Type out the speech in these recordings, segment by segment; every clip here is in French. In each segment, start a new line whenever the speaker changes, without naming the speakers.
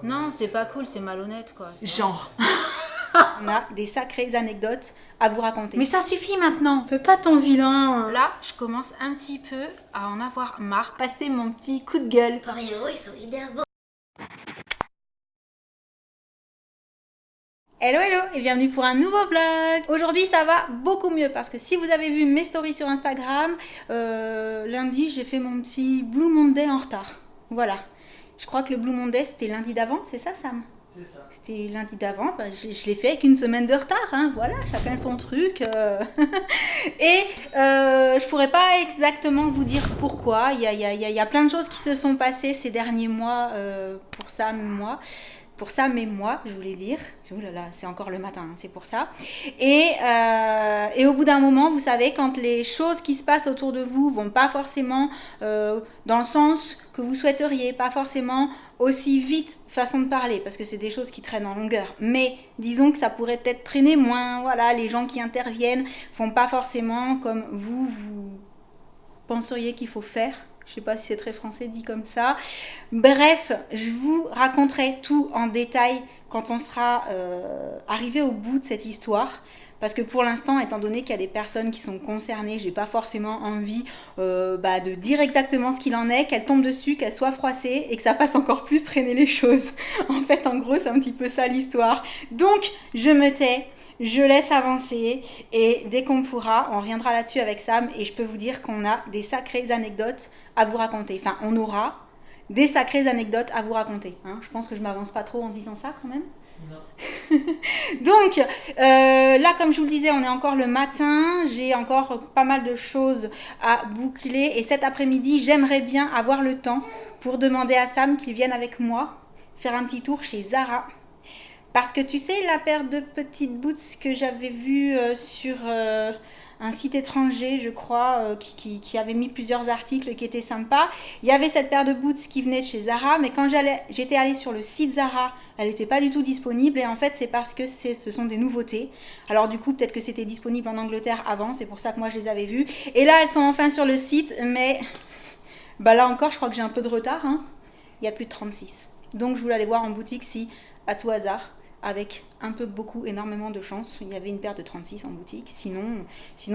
Non, c'est pas cool, c'est malhonnête quoi.
Genre.
On a des sacrées anecdotes à vous raconter.
Mais ça suffit maintenant, fais pas ton vilain.
Là, je commence un petit peu à en avoir marre. Passer mon petit coup de gueule.
Par héros, ils sont énervants.
Hello hello et bienvenue pour un nouveau vlog. Aujourd'hui ça va beaucoup mieux parce que si vous avez vu mes stories sur Instagram, lundi j'ai fait mon petit Blue Monday en retard. Voilà. Je crois que le Blue Monday c'était lundi d'avant, c'est ça Sam?
C'est ça.
C'était lundi d'avant, je l'ai fait avec une semaine de retard, hein, voilà, chacun son truc. Et je pourrais pas exactement vous dire pourquoi, il y a plein de choses qui se sont passées ces derniers mois pour Sam et moi. Pour Sam et moi, je voulais dire. Oh là là, c'est encore le matin, hein, c'est pour ça. Et au bout d'un moment, vous savez, quand les choses qui se passent autour de vous vont pas forcément dans le sens que vous souhaiteriez, pas forcément aussi vite, façon de parler, parce que c'est des choses qui traînent en longueur. Mais disons que ça pourrait peut-être traîner moins. Voilà, les gens qui interviennent font pas forcément comme vous penseriez qu'il faut faire. Je sais pas si c'est très français dit comme ça. Bref, je vous raconterai tout en détail quand on sera arrivé au bout de cette histoire. Parce que pour l'instant, étant donné qu'il y a des personnes qui sont concernées, j'ai pas forcément envie de dire exactement ce qu'il en est, qu'elles tombent dessus, qu'elles soient froissées et que ça fasse encore plus traîner les choses. En fait, en gros, c'est un petit peu ça l'histoire. Donc, je me tais. Je laisse avancer et dès qu'on pourra, on reviendra là-dessus avec Sam et je peux vous dire qu'on a des sacrées anecdotes à vous raconter. Enfin, on aura des sacrées anecdotes à vous raconter. Hein. Je pense que je m'avance pas trop en disant ça quand même.
Non.
Donc là, comme je vous le disais, on est encore le matin. J'ai encore pas mal de choses à boucler et cet après-midi, j'aimerais bien avoir le temps pour demander à Sam qu'il vienne avec moi faire un petit tour chez Zara. Parce que tu sais, la paire de petites boots que j'avais vue sur un site étranger, je crois, qui avait mis plusieurs articles qui étaient sympas, il y avait cette paire de boots qui venait de chez Zara, mais quand j'étais allée sur le site Zara, elle n'était pas du tout disponible, et en fait, c'est parce que ce sont des nouveautés. Alors du coup, peut-être que c'était disponible en Angleterre avant, c'est pour ça que moi je les avais vues. Et là, elles sont enfin sur le site, mais là encore, je crois que j'ai un peu de retard. Hein. Il y a plus de 36. Donc je voulais aller voir en boutique si, à tout hasard, avec un peu, beaucoup, énormément de chance, il y avait une paire de 36 en boutique. Sinon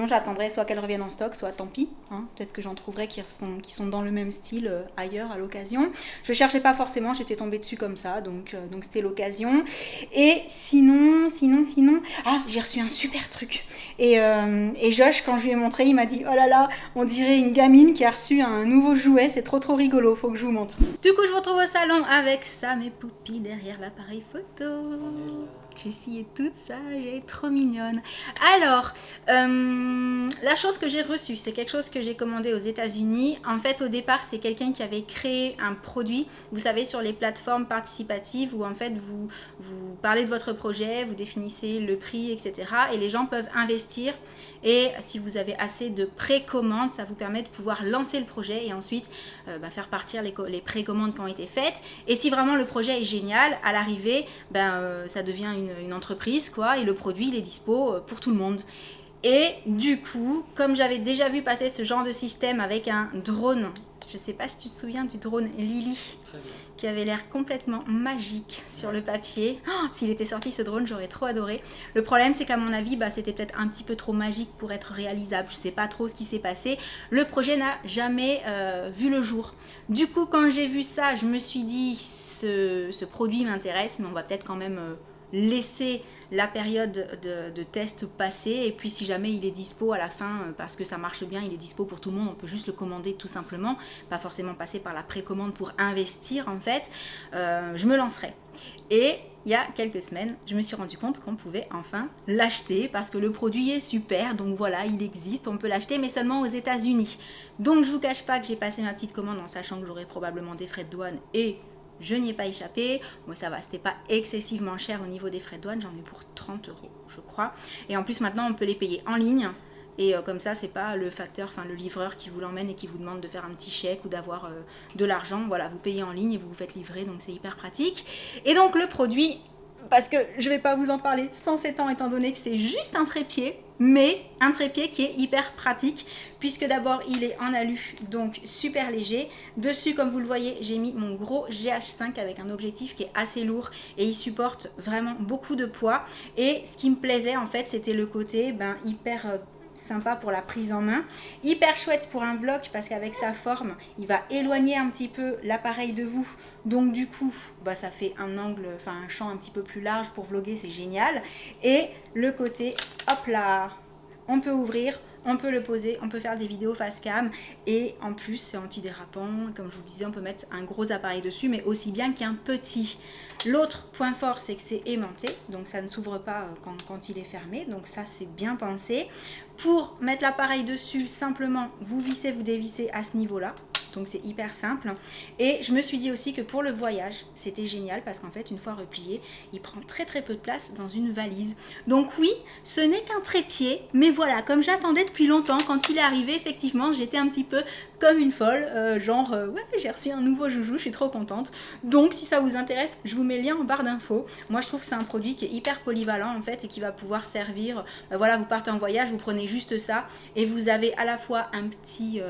j'attendrai soit qu'elles reviennent en stock, soit tant pis. Hein. Peut-être que j'en trouverai qui sont dans le même style ailleurs à l'occasion. Je cherchais pas forcément, j'étais tombée dessus comme ça, donc c'était l'occasion. Et sinon, j'ai reçu un super truc. Et Josh, quand je lui ai montré, il m'a dit « Oh là là, on dirait une gamine qui a reçu un nouveau jouet, c'est trop rigolo, faut que je vous montre. » Du coup, je vous retrouve au salon avec Sam et Poupie derrière l'appareil photo. Jessie est toute sage, elle est trop mignonne. Alors, la chose que j'ai reçue, c'est quelque chose que j'ai commandé aux États-Unis. En fait, au départ, c'est quelqu'un qui avait créé un produit, vous savez, sur les plateformes participatives où en fait, vous parlez de votre projet, vous définissez le prix, etc. Et les gens peuvent investir. Et si vous avez assez de précommandes, ça vous permet de pouvoir lancer le projet et ensuite faire partir les précommandes qui ont été faites. Et si vraiment le projet est génial, à l'arrivée, ça devient une entreprise, quoi, et le produit, il est dispo pour tout le monde. Et du coup, comme j'avais déjà vu passer ce genre de système avec un drone, je sais pas si tu te souviens du drone Lily, qui avait l'air complètement magique sur le papier. Oh, s'il était sorti ce drone, j'aurais trop adoré. Le problème, c'est qu'à mon avis, c'était peut-être un petit peu trop magique pour être réalisable. Je sais pas trop ce qui s'est passé. Le projet n'a jamais vu le jour. Du coup, quand j'ai vu ça, je me suis dit, ce produit m'intéresse, mais on va peut-être quand même laisser la période de test passer, et puis si jamais il est dispo à la fin, parce que ça marche bien, il est dispo pour tout le monde, on peut juste le commander tout simplement, pas forcément passer par la précommande pour investir en fait, je me lancerai. Et il y a quelques semaines, je me suis rendu compte qu'on pouvait enfin l'acheter parce que le produit est super, donc voilà, il existe, on peut l'acheter, mais seulement aux États-Unis. Donc je vous cache pas que j'ai passé ma petite commande en sachant que j'aurais probablement des frais de douane et je n'y ai pas échappé. Moi ça va, c'était pas excessivement cher au niveau des frais de douane, j'en ai pour 30 € je crois. Et en plus maintenant on peut les payer en ligne. Et comme ça, c'est pas le facteur, enfin le livreur qui vous l'emmène et qui vous demande de faire un petit chèque ou d'avoir de l'argent. Voilà, vous payez en ligne et vous vous faites livrer, donc c'est hyper pratique. Et donc le produit, parce que je vais pas vous en parler sans s'étendre étant donné que c'est juste un trépied. mais un trépied qui est hyper pratique puisque d'abord il est en alu, donc super léger. Dessus, comme vous le voyez, j'ai mis mon gros GH5 avec un objectif qui est assez lourd et il supporte vraiment beaucoup de poids. Et ce qui me plaisait en fait, c'était le côté hyper sympa pour la prise en main, hyper chouette pour un vlog parce qu'avec sa forme il va éloigner un petit peu l'appareil de vous, donc du coup ça fait un angle, un champ un petit peu plus large pour vlogger, c'est génial. Et le côté, hop là, on peut ouvrir, on peut le poser, on peut faire des vidéos face cam et en plus c'est antidérapant, comme je vous le disais, on peut mettre un gros appareil dessus mais aussi bien qu'un petit. L'autre point fort, c'est que c'est aimanté, donc ça ne s'ouvre pas quand il est fermé, donc ça c'est bien pensé. Pour mettre l'appareil dessus, simplement vous vissez, vous dévissez à ce niveau là. Donc c'est hyper simple. Et je me suis dit aussi que pour le voyage, c'était génial parce qu'en fait, une fois replié, il prend très peu de place dans une valise. Donc oui, ce n'est qu'un trépied, mais voilà, comme j'attendais depuis longtemps, quand il est arrivé, effectivement, j'étais un petit peu comme une folle, ouais, j'ai reçu un nouveau joujou, je suis trop contente. Donc si ça vous intéresse, je vous mets le lien en barre d'infos. Moi je trouve que c'est un produit qui est hyper polyvalent en fait et qui va pouvoir servir, voilà, vous partez en voyage, vous prenez juste ça et vous avez à la fois un petit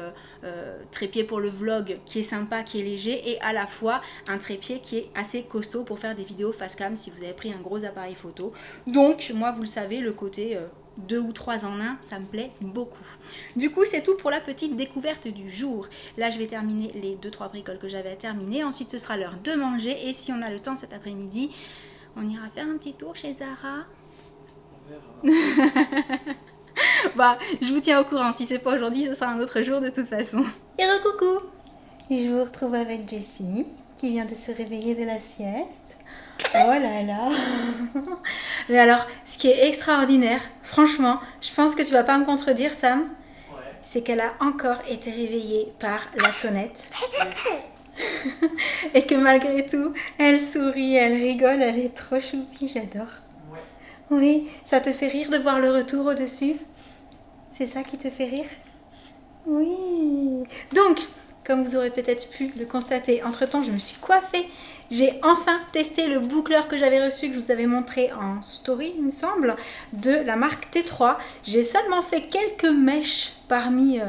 trépied pour le vlog qui est sympa, qui est léger, et à la fois un trépied qui est assez costaud pour faire des vidéos face cam si vous avez pris un gros appareil photo. Donc moi vous le savez, le côté 2 ou 3 en 1, ça me plaît beaucoup. Du coup c'est tout pour la petite découverte du jour. Là je vais terminer les 2-3 bricoles que j'avais à terminer, ensuite ce sera l'heure de manger et si on a le temps cet après-midi, on ira faire un petit tour chez Zara. On verra. Je vous tiens au courant, si c'est pas aujourd'hui, ce sera un autre jour de toute façon. Et recoucou! Et je vous retrouve avec Jessie, qui vient de se réveiller de la sieste. Oh là là! Mais alors, ce qui est extraordinaire, franchement, je pense que tu vas pas me contredire, Sam, ouais, c'est qu'elle a encore été réveillée par la sonnette. Et que malgré tout, elle sourit, elle rigole, elle est trop choupie, j'adore. Ouais. Oui, ça te fait rire de voir le retour au-dessus? C'est ça qui te fait rire? Oui. Donc, comme vous aurez peut-être pu le constater, entre-temps, je me suis coiffée. J'ai enfin testé le boucleur que j'avais reçu, que je vous avais montré en story, il me semble, de la marque T3. J'ai seulement fait quelques mèches parmi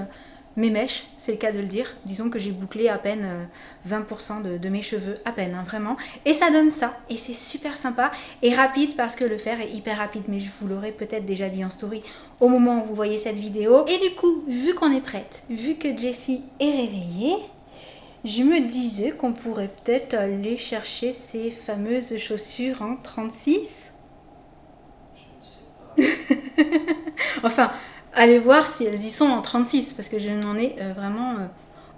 mes mèches, c'est le cas de le dire. Disons que j'ai bouclé à peine 20% de mes cheveux, à peine, hein, vraiment. Et ça donne ça, et c'est super sympa et rapide parce que le faire est hyper rapide. Mais je vous l'aurais peut-être déjà dit en story au moment où vous voyez cette vidéo. Et du coup, vu qu'on est prête, vu que Jessie est réveillée, je me disais qu'on pourrait peut-être aller chercher ces fameuses chaussures en 36. Je ne sais pas. Enfin, allez voir si elles y sont en 36 parce que je n'en ai vraiment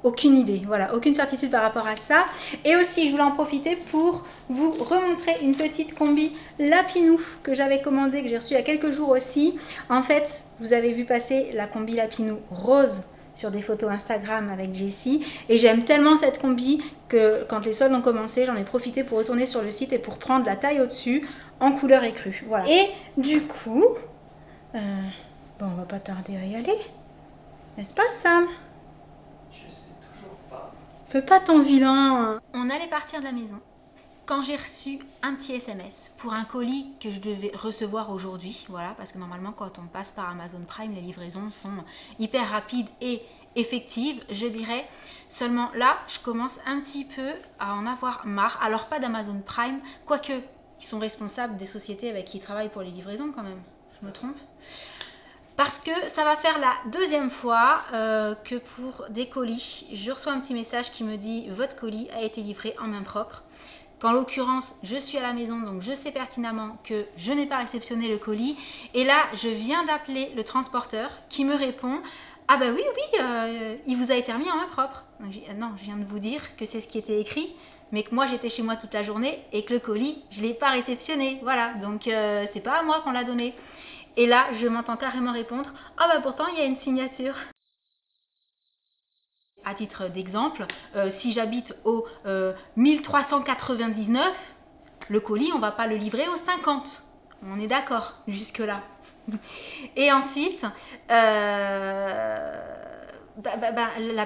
aucune idée. Voilà, aucune certitude par rapport à ça. Et aussi, je voulais en profiter pour vous remontrer une petite combi Lapinou que j'avais commandée, que j'ai reçue il y a quelques jours aussi. En fait, vous avez vu passer la combi Lapinou rose sur des photos Instagram avec Jessie et j'aime tellement cette combi que quand les soldes ont commencé, j'en ai profité pour retourner sur le site et pour prendre la taille au-dessus en couleur écrue. Voilà. Et du coup, on va pas tarder à y aller, n'est-ce pas Sam?
Je sais toujours pas.
Fais pas ton vilain. On allait partir de la maison quand j'ai reçu un petit SMS pour un colis que je devais recevoir aujourd'hui, voilà, parce que normalement quand on passe par Amazon Prime, les livraisons sont hyper rapides et effectives, je dirais. Seulement là, je commence un petit peu à en avoir marre. Alors pas d'Amazon Prime, quoique ils sont responsables des sociétés avec qui ils travaillent pour les livraisons quand même, je me trompe? Parce que ça va faire la deuxième fois que pour des colis, je reçois un petit message qui me dit « Votre colis a été livré en main propre ». Qu'en l'occurrence, je suis à la maison, donc je sais pertinemment que je n'ai pas réceptionné le colis. Et là, je viens d'appeler le transporteur qui me répond « Ah bah oui, il vous a été remis en main propre ». Non, je viens de vous dire que c'est ce qui était écrit, mais que moi j'étais chez moi toute la journée et que le colis, je ne l'ai pas réceptionné. Voilà, donc c'est pas à moi qu'on l'a donné. Et là, je m'entends carrément répondre « Ah bah pourtant, il y a une signature ». À titre d'exemple, si j'habite au 1399, le colis, on ne va pas le livrer au 50. On est d'accord jusque-là. Et ensuite, la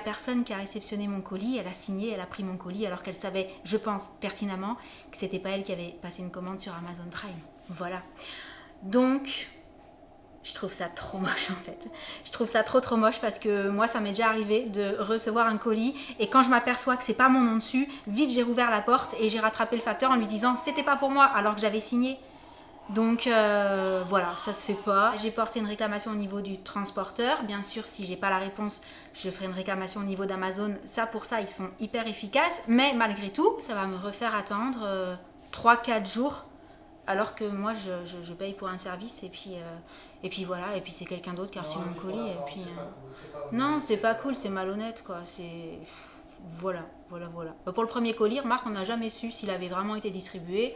personne qui a réceptionné mon colis, elle a signé, elle a pris mon colis alors qu'elle savait, je pense, pertinemment que c'était pas elle qui avait passé une commande sur Amazon Prime. Voilà. Donc,
Je trouve ça trop moche en fait. Je trouve ça trop moche parce que moi ça m'est déjà arrivé de recevoir un colis et quand je m'aperçois que c'est pas mon nom dessus, vite j'ai rouvert la porte et j'ai rattrapé le facteur en lui disant c'était pas pour moi alors que j'avais signé. Donc voilà, ça se fait pas. J'ai porté une réclamation au niveau du transporteur. Bien sûr, si j'ai pas la réponse, je ferai une réclamation au niveau d'Amazon. Ça, pour ça, ils sont hyper efficaces. Mais malgré tout, ça va me refaire attendre 3-4 jours. Alors que moi, je paye pour un service et puis voilà. Et puis c'est quelqu'un d'autre qui a reçu mon colis. Et puis, non, c'est pas cool, c'est malhonnête quoi. C'est... Voilà. Pour le premier colis, remarque, on n'a jamais su s'il avait vraiment été distribué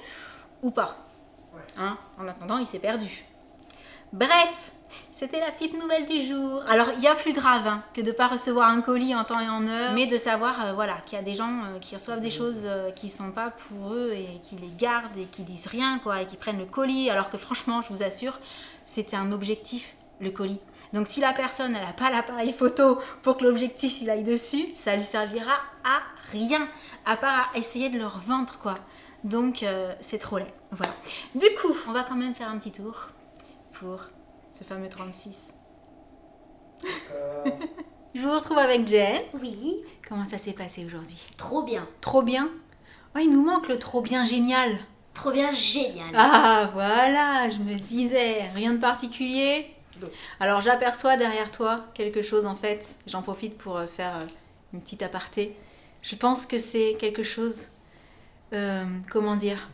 ou pas. Hein, en attendant, il s'est perdu. Bref, c'était la petite nouvelle du jour. Alors, il y a plus grave hein, que de ne pas recevoir un colis en temps et en heure, mais de savoir voilà, qu'il y a des gens qui reçoivent des choses qui ne sont pas pour eux et qui les gardent et qui disent rien, quoi, et qui prennent le colis, alors que franchement, je vous assure, c'était un objectif, le colis. Donc, si la personne, elle n'a pas l'appareil photo pour que l'objectif, il aille dessus, ça lui servira à rien, à part à essayer de le revendre, quoi. Donc c'est trop laid. Voilà. Du coup, on va quand même faire un petit tour pour ce fameux 36. Je vous retrouve avec Jen.
Oui,
Comment ça s'est passé aujourd'hui?
trop bien.
Trop bien. Oh, il nous manque le trop bien génial.
Trop bien, génial.
Ah voilà, je me disais, rien de particulier. Alors j'aperçois derrière toi quelque chose en fait. J'en profite pour faire une petite aparté. Je pense que c'est quelque chose... comment dire,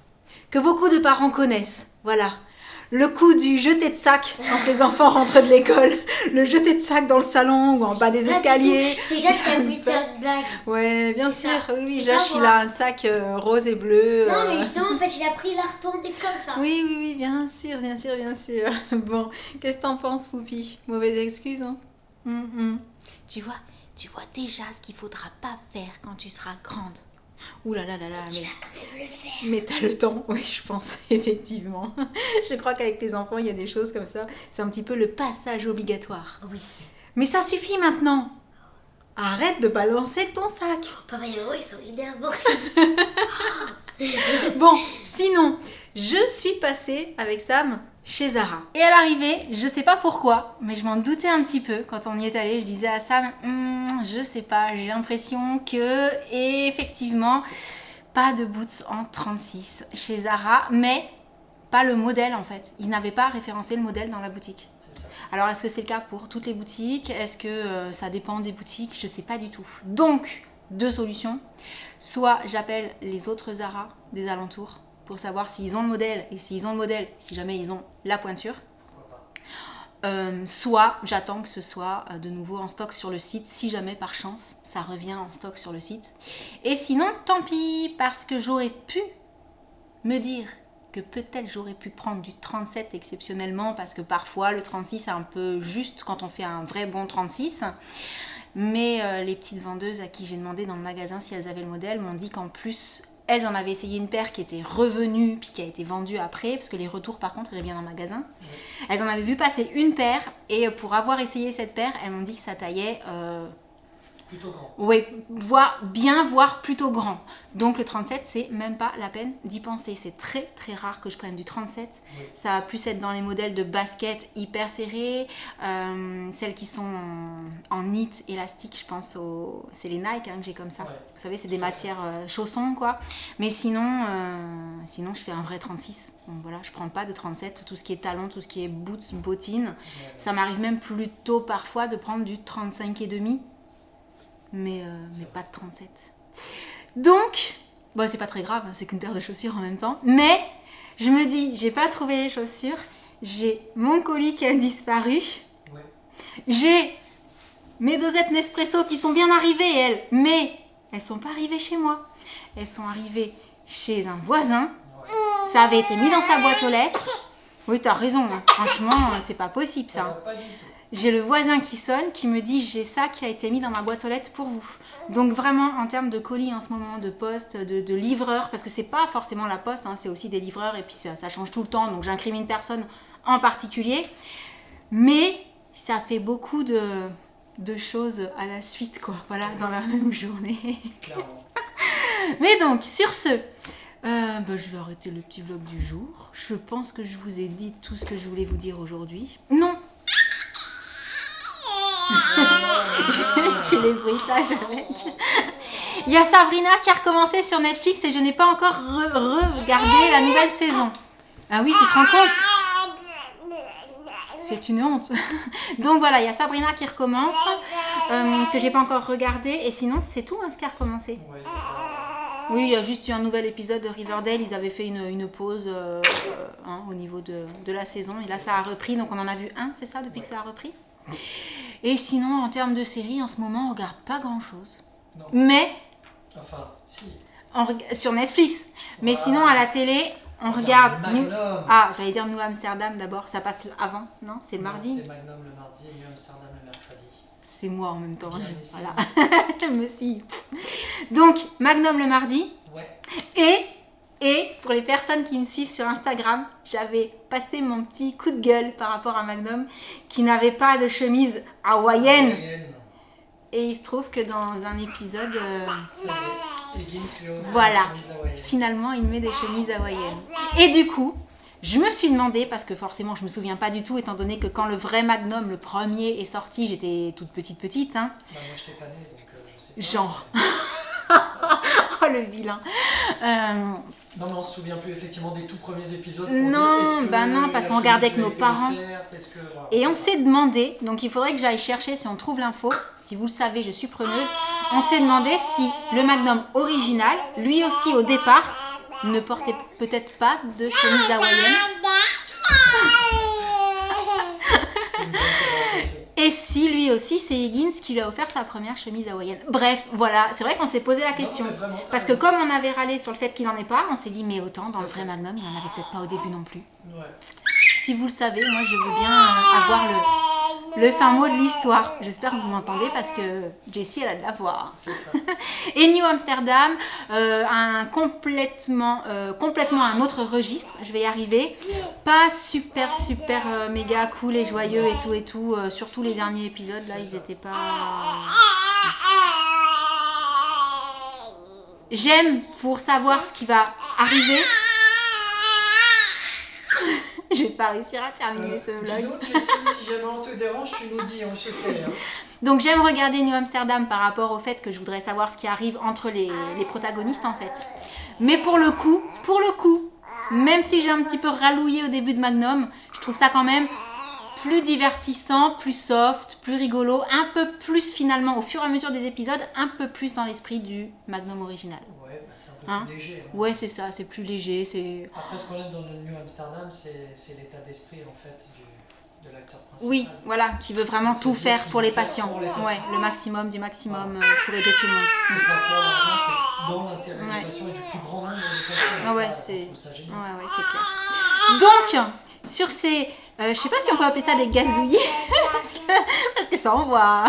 que beaucoup de parents connaissent. Voilà. Le coup du jeter de sac quand les enfants rentrent de l'école. Le jeter de sac dans le salon ou en bas des escaliers.
C'est Josh qui a voulu te faire une blague.
Ouais, bien sûr.
C'est ça.
Oui,
C'est
Josh,
pas
il
moi.
a un sac rose et bleu.
Non, mais justement, en fait, il a pris, il a retourné comme ça.
Oui, bien sûr. Bon, qu'est-ce que t'en penses, Poupi? Mauvaise excuse, hein? Tu vois déjà ce qu'il faudra pas faire quand tu seras grande. Ouh là là,
Tu
mais...
vas quand même le faire.
Mais t'as le temps, oui, je pense, effectivement. Je crois qu'avec les enfants, il y a des choses comme ça. C'est un petit peu le passage obligatoire.
Oui.
Mais ça suffit maintenant. Arrête de balancer ton sac.
Papa et maman, ils sont énervants.
Bon, sinon, je suis passée avec Sam chez Zara. Et à l'arrivée, je sais pas pourquoi, mais je m'en doutais un petit peu quand on y est allé. Je disais à Sam, je sais pas, j'ai l'impression que, et effectivement, pas de boots en 36 chez Zara, mais pas le modèle en fait. Ils n'avaient pas référencé le modèle dans la boutique. Alors est-ce que c'est le cas pour toutes les boutiques? Est-ce que ça dépend des boutiques? Je sais pas du tout. Donc, deux solutions. Soit j'appelle les autres Zara des alentours pour savoir s'ils ont le modèle et s'ils ont le modèle, si jamais ils ont la pointure. Soit j'attends que ce soit de nouveau en stock sur le site si jamais par chance ça revient en stock sur le site. Et sinon, tant pis, parce que j'aurais pu me dire que peut-être j'aurais pu prendre du 37 exceptionnellement parce que parfois le 36 c'est un peu juste quand on fait un vrai bon 36. Mais les petites vendeuses à qui j'ai demandé dans le magasin si elles avaient le modèle m'ont dit qu'en plus elles en avaient essayé une paire qui était revenue puis qui a été vendue après parce que les retours par contre iraient bien dans le magasin. Elles en avaient vu passer une paire et pour avoir essayé cette paire elles m'ont dit que ça taillait
Plutôt grand.
oui, voire plutôt grand. Donc le 37, c'est même pas la peine d'y penser. C'est très très rare que je prenne du 37.
Oui.
Ça va plus être dans les modèles de basket hyper serrés, celles qui sont en knit élastique, je pense c'est les Nike hein, que j'ai comme ça.
Ouais.
Vous savez, c'est des matières chaussons quoi. Mais sinon je fais un vrai 36. Donc voilà, je prends pas de 37. Tout ce qui est talons, tout ce qui est boots, bottines.
Ouais.
Ça m'arrive même plutôt parfois de prendre du 35,5. Mais pas de 37. Donc, bon, c'est pas très grave, hein, c'est qu'une paire de chaussures en même temps. Mais je me dis, j'ai pas trouvé les chaussures, j'ai mon colis qui a disparu,
Ouais.
j'ai mes dosettes Nespresso qui sont bien arrivées, elles, mais elles sont pas arrivées chez moi. Elles sont arrivées chez un voisin. Ça avait été mis dans sa boîte aux lettres. Oui, t'as raison, hein. Franchement, c'est pas possible ça.
Ça va pas du tout.
J'ai le voisin qui sonne, qui me dit j'ai ça qui a été mis dans ma boîte aux lettres pour vous. Donc vraiment en termes de colis en ce moment, de poste, de livreur, parce que c'est pas forcément la poste, hein, c'est aussi des livreurs et puis ça change tout le temps, donc j'incrimine personne en particulier. Mais ça fait beaucoup de choses à la suite, quoi, voilà, dans la même journée.
Clairement.
Mais donc, sur ce, je vais arrêter le petit vlog du jour. Je pense que je vous ai dit tout ce que je voulais vous dire aujourd'hui. Non,
J'ai les bruitages avec. Il y a Sabrina qui a recommencé sur Netflix et je n'ai pas encore regardé la nouvelle saison. Ah oui, tu te rends compte? C'est une honte. Donc voilà, il y a Sabrina qui recommence, que j'ai pas encore regardé. Et sinon, c'est tout ce qui a recommencé.
Ouais,
Oui, il y a juste eu un nouvel épisode de Riverdale. Ils avaient fait une pause au niveau de la saison. Et là, ça a repris. Donc on en a vu un, c'est ça, depuis que ça a repris. Et sinon, en termes de séries, en ce moment, on regarde pas grand-chose.
Non.
Mais
Enfin, si.
sur Netflix. Mais
Voilà.
sinon, à la télé, on regarde...
Magnum.
J'allais dire New Amsterdam d'abord. Ça passe avant, non? C'est le mardi.
C'est Magnum le mardi et New Amsterdam le mercredi.
C'est moi en même temps.
Bien ici.
Voilà. Je me suis... Donc, Magnum le mardi.
Ouais.
Et pour les personnes qui me suivent sur Instagram, j'avais passé mon petit coup de gueule par rapport à Magnum qui n'avait pas de chemise hawaïenne.
Hawaïenne.
Et il se trouve que dans un épisode,
C'est vrai. Higgins lui a offert
voilà,
une chemise hawaïenne.
finalement il met des chemises hawaïennes. Et du coup, je me suis demandé, parce que forcément je me souviens pas du tout, étant donné que quand le vrai Magnum, le premier, est sorti, j'étais toute petite, hein.
Bah, moi, je t'ai pas né, donc je sais pas.
Genre. Oh le vilain.
Non, mais on se souvient plus effectivement des tout premiers épisodes.
Non, bah non, parce qu'on regardait avec nos parents. Et on
s'est
s'est demandé, donc il faudrait que j'aille chercher si on trouve l'info, si vous le savez, je suis preneuse, on s'est demandé si le Magnum original, lui aussi au départ, ne portait peut-être pas de chemise hawaïenne. Et si lui aussi, c'est Higgins qui lui a offert sa première chemise hawaïenne. Bref, voilà, c'est vrai qu'on s'est posé la question. Parce que comme on avait râlé sur le fait qu'il n'en ait pas, on s'est dit, mais autant dans le vrai Magnum, il n'en avait peut-être pas au début non plus.
Ouais.
Si vous le savez, moi je veux bien avoir le fin mot de l'histoire. J'espère que vous m'entendez parce que Jessie, elle a de la voix.
C'est ça.
Et New Amsterdam, complètement un autre registre, je vais y arriver. Pas super méga cool et joyeux et tout. Surtout les derniers épisodes, là, ils étaient pas... J'aime pour savoir ce qui va arriver. Je vais pas réussir à terminer ce vlog.
Dis donc, Jessie, si jamais on te dérange, tu nous dis, on se fait. Hein.
Donc j'aime regarder New Amsterdam par rapport au fait que je voudrais savoir ce qui arrive entre les protagonistes en fait. Mais pour le coup, même si j'ai un petit peu rallouillé au début de Magnum, je trouve ça quand même plus divertissant, plus soft, plus rigolo, un peu plus finalement au fur et à mesure des épisodes, un peu plus dans l'esprit du Magnum original.
Ouais, bah, c'est un peu
Hein?
plus léger. Hein.
Ouais, c'est ça, c'est plus léger, c'est...
Après, ce qu'on aime dans le New Amsterdam, c'est l'état d'esprit en fait de l'acteur principal.
Oui, voilà, qui veut vraiment tout faire pour les patients.
Pour les patients.
Ouais, le maximum du maximum pour aider tout le monde.
C'est pas pour l'argent, c'est dans l'intérêt
Ouais.
des patients et du plus grand nombre de patients.
Ah ouais,
Ça,
c'est...
je trouve ça génial.
Ouais, c'est clair. Donc, sur ces... je sais pas si on peut appeler ça des gazouillis, parce que ça envoie.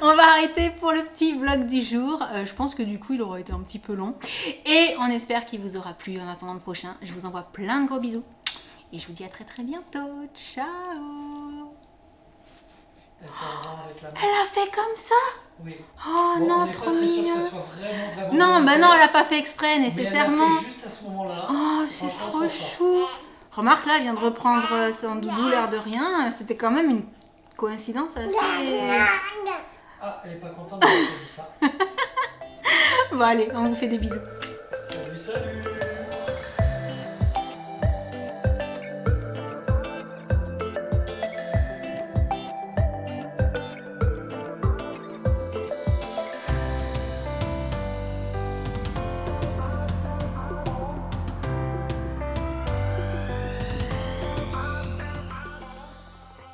On va arrêter pour le petit vlog du jour. Je pense que du coup, il aura été un petit peu long. Et on espère qu'il vous aura plu en attendant le prochain. Je vous envoie plein de gros bisous. Et je vous dis à très bientôt. Ciao.
Elle fait un rang avec la main.
Elle a fait comme ça?
Oui.
Oh
Bon, on
non,
n'est
trop
pas très sûr
mignon.
que ça soit vraiment
Non, bah
volontaire,
non, elle a pas fait exprès
mais
nécessairement.
elle l'a fait juste à ce moment-là.
Oh, c'est
Franchement,
trop
fort.
chou. Remarque, là, elle vient de reprendre son doudou, l'air de rien. C'était quand même une coïncidence assez...
Ah, elle est pas contente d'avoir fait ça.
Bon, allez, on vous fait des bisous.
Salut, salut.